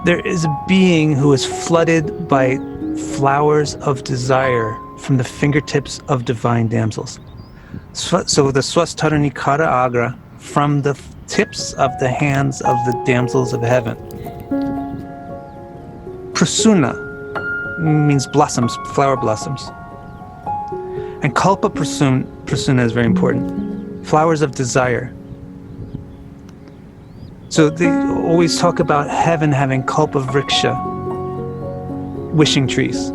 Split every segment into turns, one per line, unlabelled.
There is a being who is flooded by flowers of desire from the fingertips of divine damsels. So the Swasthara Kara Agra, from the tips of the hands of the damsels of heaven. Prasuna means blossoms, flower blossoms. And Kalpa Prasuna is very important. Flowers of desire. So they always talk about heaven having Kalpa Vriksha, wishing trees.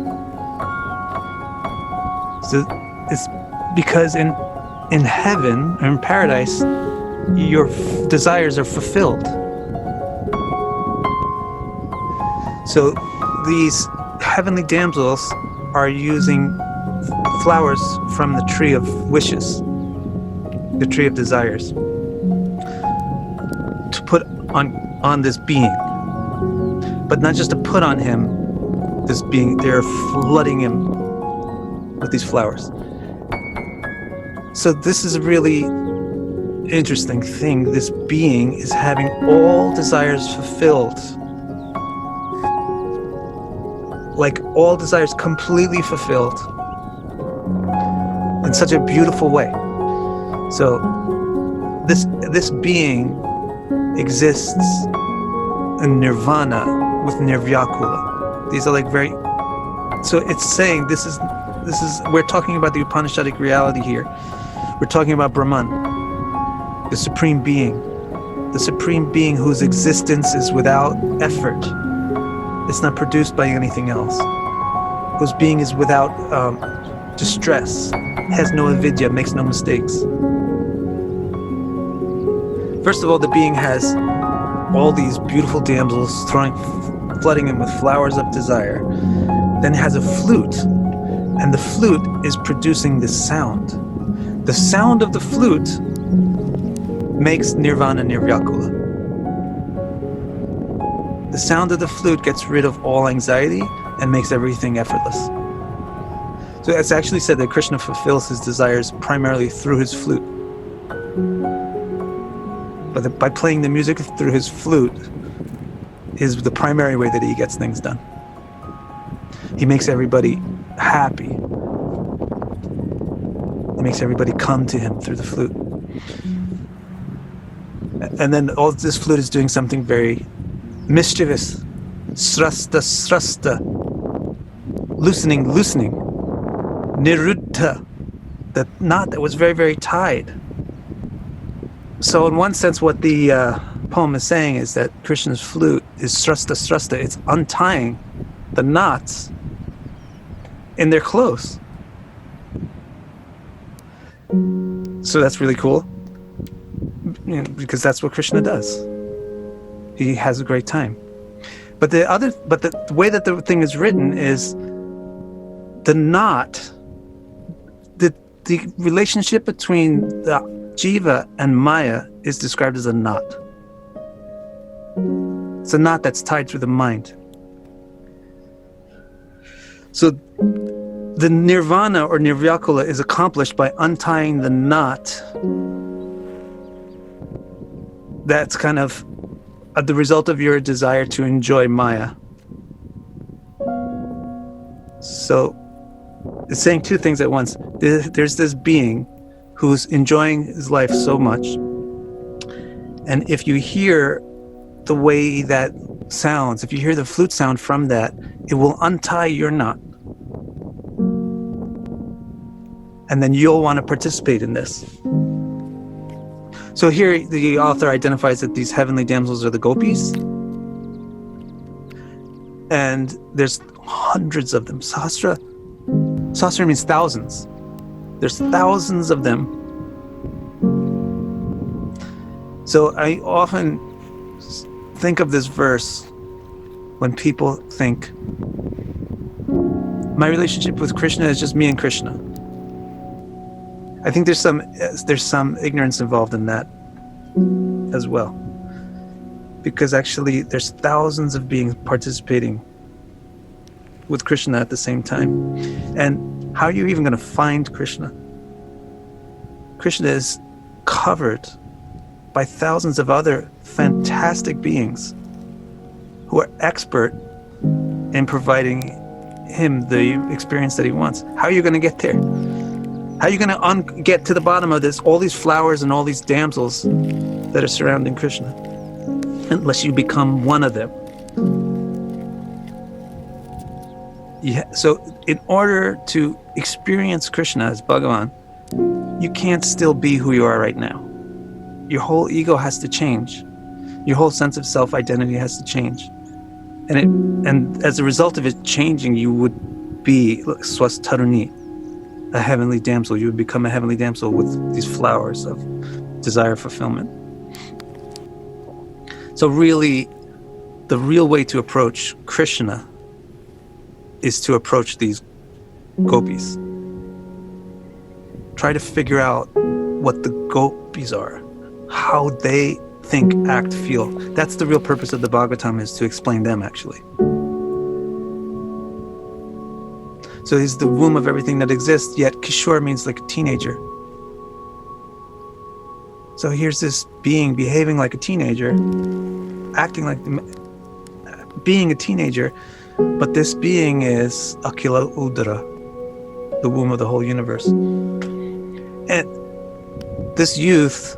So it's because in heaven, or in paradise, your desires are fulfilled. So these heavenly damsels are using flowers from the tree of wishes, the tree of desires, to put on this being. But not just to put on him, this being, they're flooding him with these flowers. So this is a really interesting thing. This being is having all desires fulfilled. Like all desires completely fulfilled in such a beautiful way. So this being exists in nirvana with nirvyakula. These are like very, so it's saying this is we're talking about the Upanishadic reality here. We're talking about Brahman, the supreme being whose existence is without effort. It's not produced by anything else. Whose being is without distress, has no avidya, makes no mistakes. First of all, the being has all these beautiful damsels flooding him with flowers of desire. Then has a flute, and the flute is producing this sound. The sound of the flute makes nirvana nirvyakula. The sound of the flute gets rid of all anxiety and makes everything effortless. So it's actually said that Krishna fulfills his desires primarily through his flute. But by playing the music through his flute is the primary way that he gets things done. He makes everybody happy. He makes everybody come to him through the flute. And then all this flute is doing something very mischievous. Srasta. Loosening. Niruddha. The knot that was very, very tied. So in one sense, what the poem is saying is that Krishna's flute is srasta. It's untying the knots in their clothes. So that's really cool, because that's what Krishna does. He has a great time. But the way that the thing is written is the knot, the relationship between the jiva and Maya is described as a knot. It's a knot that's tied through the mind. So the nirvana or nirvyakula is accomplished by untying the knot that's kind of the result of your desire to enjoy Maya. So it's saying two things at once. There's this being who's enjoying his life so much, and if you hear the way that sounds, if you hear the flute sound from that, it will untie your knot. And then you'll want to participate in this. So here the author identifies that these heavenly damsels are the Gopis. And there's hundreds of them. Sahasra means thousands. There's thousands of them. So I often think of this verse when people think, my relationship with Krishna is just me and Krishna. I think there's some ignorance involved in that as well, because actually there's thousands of beings participating with Krishna at the same time. And how are you even going to find Krishna? Krishna is covered by thousands of other fantastic beings who are expert in providing him the experience that he wants. How are you going to get there? How are you going to get to the bottom of this, all these flowers and all these damsels that are surrounding Krishna, unless you become one of them? So in order to experience Krishna as Bhagavan, you can't still be who you are right now. Your whole ego has to change. Your whole sense of self-identity has to change. And as a result of it changing, you would be swastaruni, a heavenly damsel. You would become a heavenly damsel with these flowers of desire fulfillment. So really, the real way to approach Krishna is to approach these gopis. Try to figure out what the gopis are, how they think, act, feel. That's the real purpose of the Bhagavatam, is to explain them, actually. So he's the womb of everything that exists, yet Kishore means like a teenager. So here's this being behaving like a teenager, acting like being a teenager, but this being is Akila Udara, the womb of the whole universe. And this youth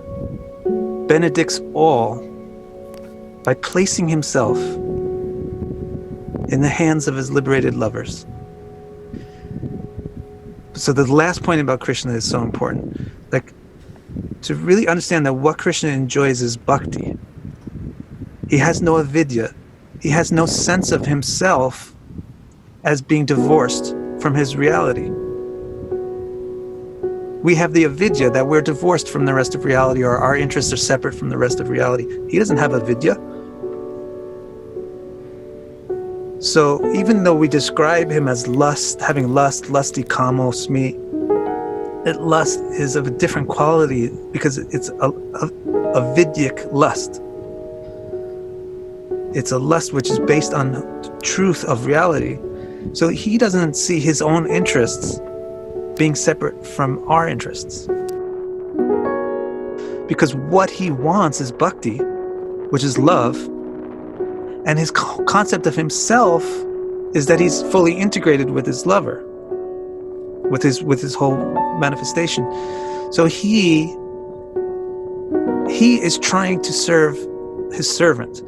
benedicts all by placing himself in the hands of his liberated lovers. So the last point about Krishna is so important. Like, to really understand that what Krishna enjoys is bhakti. He has no avidya. He has no sense of himself as being divorced from his reality. We have the avidya that we're divorced from the rest of reality, or our interests are separate from the rest of reality. He doesn't have avidya. So even though we describe him as lust, having lust, lusty kamosmi, that lust is of a different quality because it's a vidic lust. It's a lust which is based on the truth of reality. So he doesn't see his own interests being separate from our interests. Because what he wants is bhakti, which is love, and his concept of himself is that he's fully integrated with his lover, with his whole manifestation. So he is trying to serve his servant.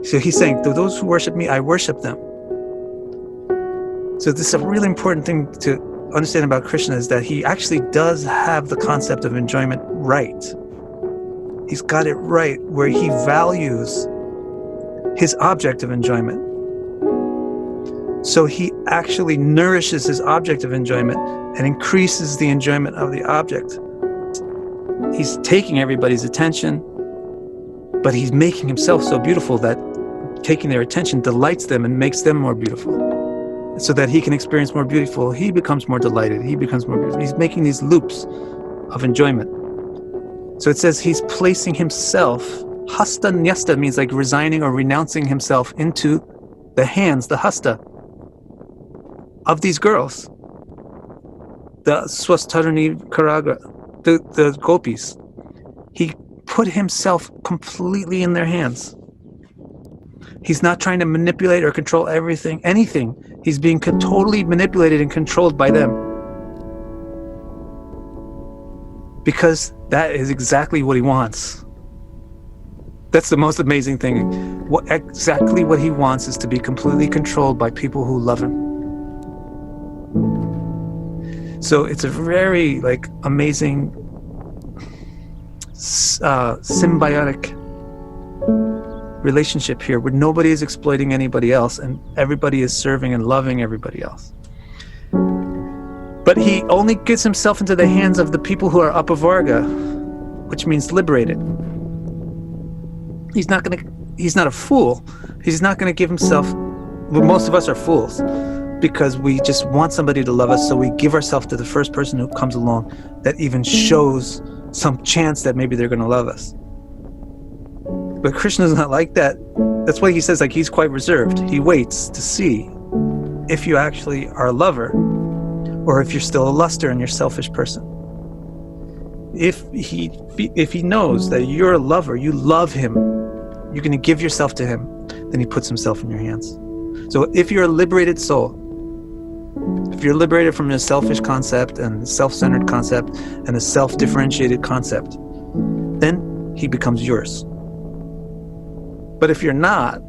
So he's saying, to those who worship me, I worship them. So this is a really important thing to understand about Krishna, is that he actually does have the concept of enjoyment right. He's got it right, where he values his object of enjoyment. So he actually nourishes his object of enjoyment and increases the enjoyment of the object. He's taking everybody's attention, but he's making himself so beautiful that taking their attention delights them and makes them more beautiful. So that he can experience more beautiful, he becomes more delighted, he becomes more beautiful. He's making these loops of enjoyment. So it says he's placing himself, hasta nyasta means like resigning or renouncing himself into the hands, the hasta, of these girls. The swastaruni karaga, the gopis. He put himself completely in their hands. He's not trying to manipulate or control anything. He's being totally manipulated and controlled by them. Because that is exactly what he wants. That's the most amazing thing. Exactly what he wants is to be completely controlled by people who love him. So it's a very amazing symbiotic relationship here, where nobody is exploiting anybody else and everybody is serving and loving everybody else. But he only gets himself into the hands of the people who are apavarga, which means liberated. He's not a fool. He's not going to give himself, well, most of us are fools because we just want somebody to love us, so we give ourselves to the first person who comes along that even shows some chance that maybe they're going to love us. But Krishna's not like that. That's why he says he's quite reserved. He waits to see if you actually are a lover or if you're still a luster and you're a selfish person. If he knows that you're a lover, you love him, you're going to give yourself to him, then he puts himself in your hands. So if you're a liberated soul, if you're liberated from a selfish concept and self-centered concept and a self-differentiated concept, then he becomes yours. But if you're not,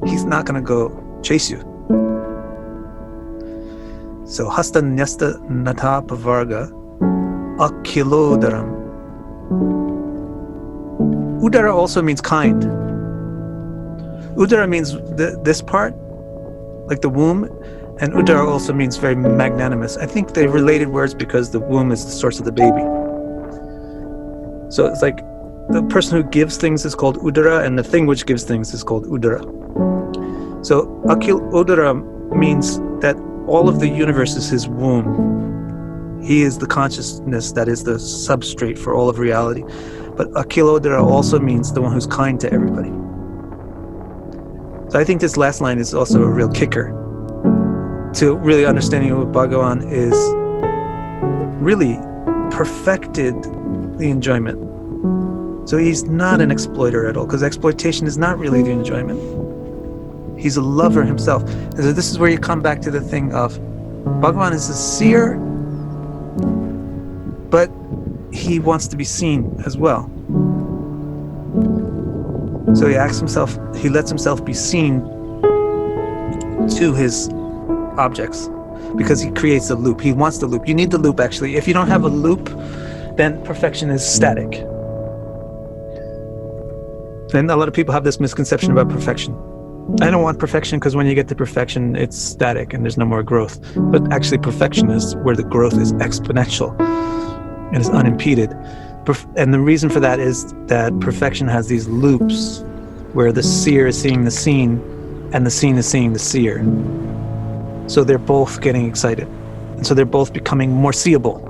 he's not going to go chase you. So hasta nyasta nata pavarga akilodaram. Udara also means kind. Udara means this part, like the womb, and udara also means very magnanimous. I think they're related words because the womb is the source of the baby. So it's like the person who gives things is called udara, and the thing which gives things is called udara. So akil udara means that all of the universe is his womb. He is the consciousness that is the substrate for all of reality. But akilodara also means the one who's kind to everybody. So I think this last line is also a real kicker to really understanding what Bhagavan is really perfected the enjoyment. So he's not an exploiter at all, because exploitation is not really the enjoyment. He's a lover himself. And so this is where you come back to the thing of Bhagavan is a seer, but he wants to be seen as well. So he asks himself, he lets himself be seen to his objects because he creates a loop. He wants the loop. You need the loop, actually. If you don't have a loop, then perfection is static. And a lot of people have this misconception about perfection. I don't want perfection because when you get to perfection, it's static and there's no more growth. But actually, perfection is where the growth is exponential and is unimpeded. And the reason for that is that perfection has these loops where the seer is seeing the seen and the seen is seeing the seer. So they're both getting excited. And so they're both becoming more seeable.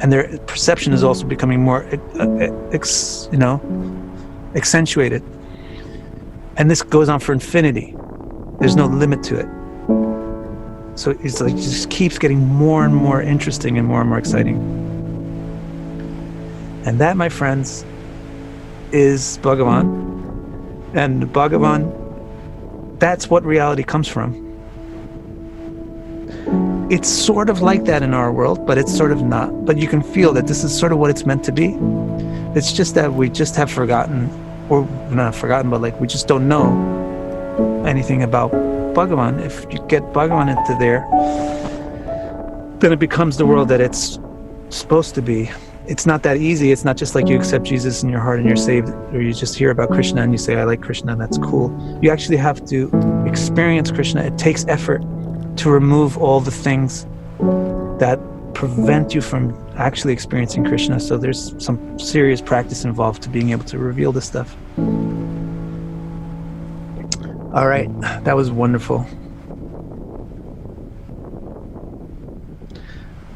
And their perception is also becoming more, accentuated. And this goes on for infinity. There's no limit to it. So it's like it just keeps getting more and more interesting and more exciting. And that, my friends, is Bhagavan. And Bhagavan, that's what reality comes from. It's sort of like that in our world, but it's sort of not. But you can feel that this is sort of what it's meant to be. It's just that we just have forgotten, or not forgotten, but like we just don't know anything about Bhagavan. If you get Bhagavan into there, then it becomes the world that it's supposed to be. It's not that easy. It's not just like you accept Jesus in your heart and you're saved, or you just hear about Krishna and you say, I like Krishna, and that's cool. You actually have to experience Krishna. It takes effort to remove all the things that prevent you from actually experiencing Krishna. So there's some serious practice involved to being able to reveal this stuff. All right, that was wonderful.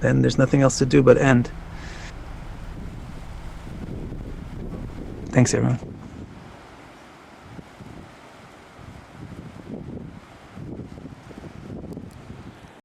Then there's nothing else to do but end. Thanks, everyone.